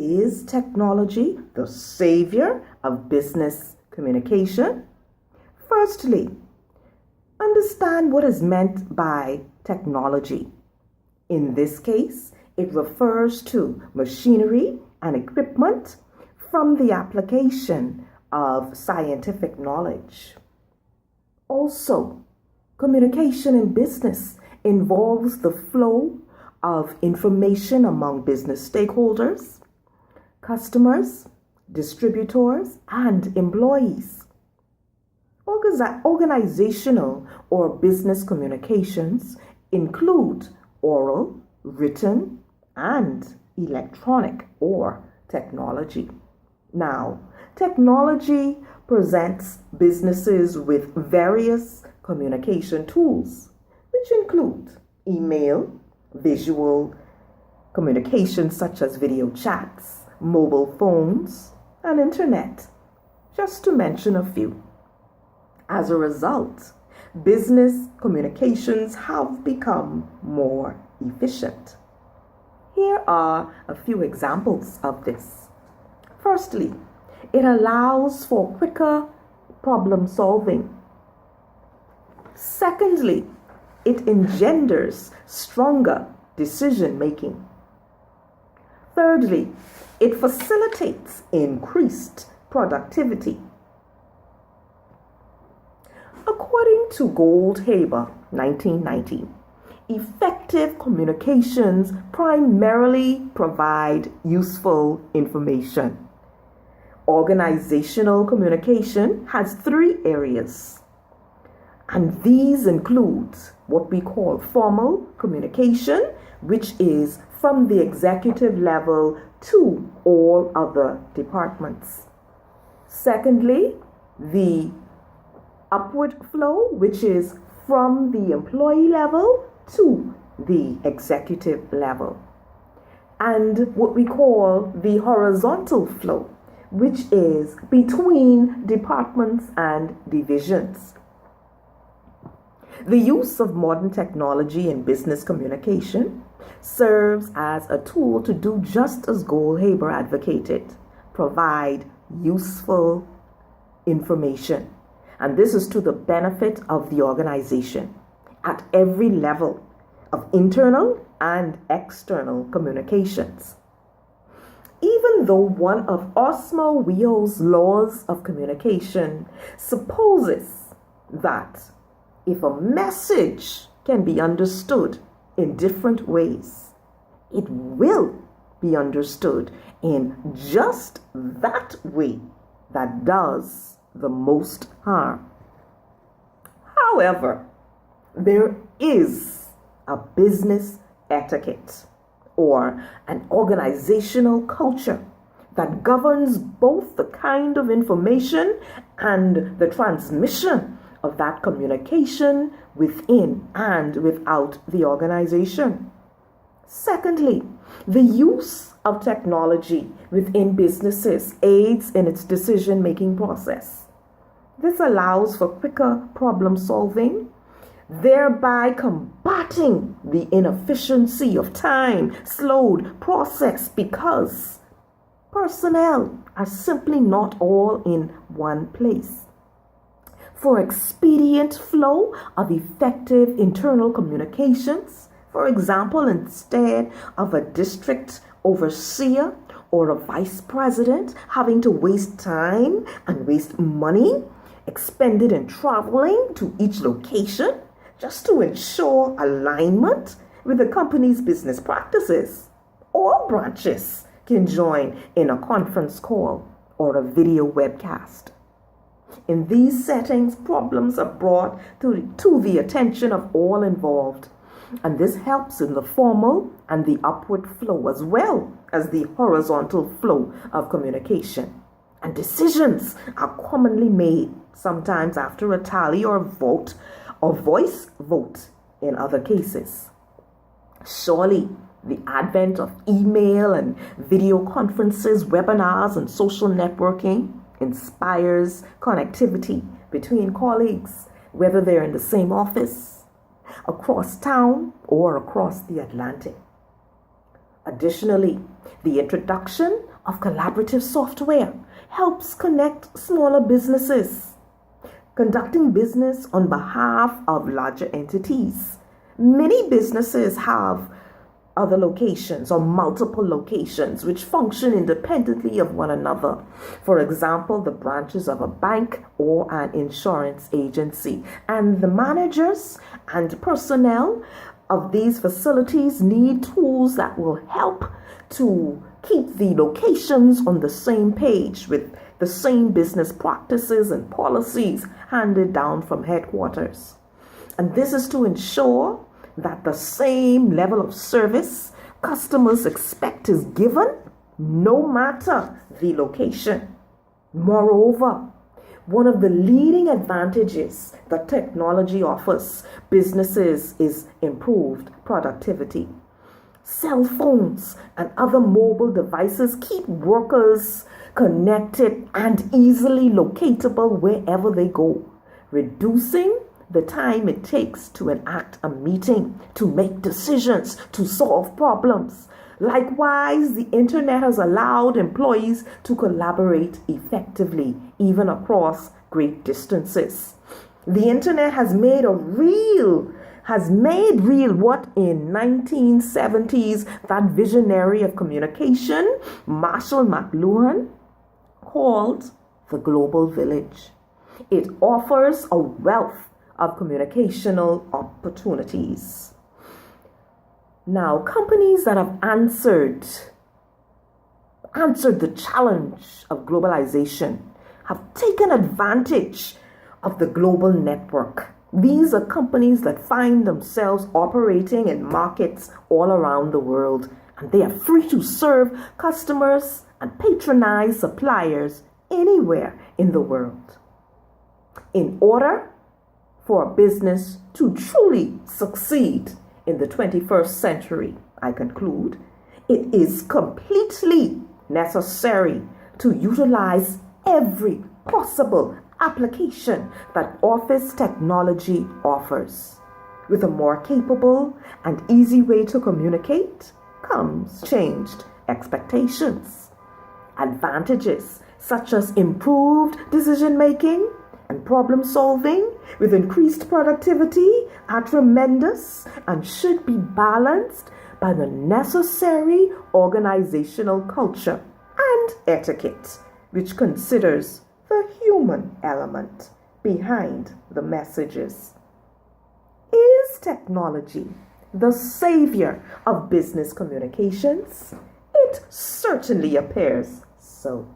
Is technology the savior of business communication? Firstly, understand what is meant by technology. In this case, it refers to machinery and equipment from the application of scientific knowledge. Also, communication in business involves the flow of information among business stakeholders, customers, distributors, and employees. Organizational or business communications include oral, written, and electronic or technology. Now, technology presents businesses with various communication tools, which include email, visual communication such as video chats, mobile phones, and internet, just to mention a few. As a result, business communications have become more efficient. Here are a few examples of this. Firstly, it allows for quicker problem solving. Secondly, it engenders stronger decision making. Thirdly, it facilitates increased productivity. According to Goldhaber, 1990, effective communications primarily provide useful information. Organizational communication has 3 areas, and these include what we call formal communication, which is from the executive level to all other departments. Secondly, the upward flow, which is from the employee level to the executive level. And what we call the horizontal flow, which is between departments and divisions. The use of modern technology in business communication serves as a tool to do just as Goldhaber advocated, provide useful information. And this is to the benefit of the organization at every level of internal and external communications. Even though one of Osmo Wheel's laws of communication supposes that if a message can be understood in different ways, it will be understood in just that way that does the most harm. However, there is a business etiquette or an organizational culture that governs both the kind of information and the transmission of that communication within and without the organization. Secondly, the use of technology within businesses aids in its decision-making process. This allows for quicker problem solving, thereby combating the inefficiency of time-slowed process because personnel are simply not all in one place. For expedient flow of effective internal communications, for example, instead of a district overseer or a vice president having to waste time and waste money expended in traveling to each location just to ensure alignment with the company's business practices, all branches can join in a conference call or a video webcast. In these settings, problems are brought to the attention of all involved, and this helps in the formal and the upward flow as well as the horizontal flow of communication. And decisions are commonly made, sometimes after a tally or vote or voice vote in other cases. Surely, the advent of email and video conferences, webinars, and social networking inspires connectivity between colleagues, whether they're in the same office, across town, or across the Atlantic. Additionally, The introduction of collaborative software helps connect smaller businesses. Conducting business on behalf of larger entities. Many businesses have other locations or multiple locations which function independently of one another. For example, the branches of a bank or an insurance agency. And the managers and personnel of these facilities need tools that will help to keep the locations on the same page with the same business practices and policies handed down from headquarters. And this is to ensure that the same level of service customers expect is given no matter the location. Moreover, one of the leading advantages that technology offers businesses is improved productivity. Cell phones and other mobile devices keep workers connected and easily locatable wherever they go, reducing the time it takes to enact a meeting, to make decisions, to solve problems. Likewise, the internet has allowed employees to collaborate effectively, even across great distances. The internet has made real what in 1970s that visionary of communication, Marshall McLuhan, called the global village. It offers a wealth of communicational opportunities. Now, companies that have answered the challenge of globalization have taken advantage of the global network. These are companies that find themselves operating in markets all around the world, and they are free to serve customers and patronize suppliers anywhere in the world. In order for a business to truly succeed in the 21st century, I conclude, it is completely necessary to utilize every possible application that office technology offers. With a more capable and easy way to communicate comes changed expectations. Advantages such as improved decision making and problem solving with increased productivity are tremendous and should be balanced by the necessary organizational culture and etiquette, which considers the human element behind the messages. Is technology the savior of business communications? It certainly appears so.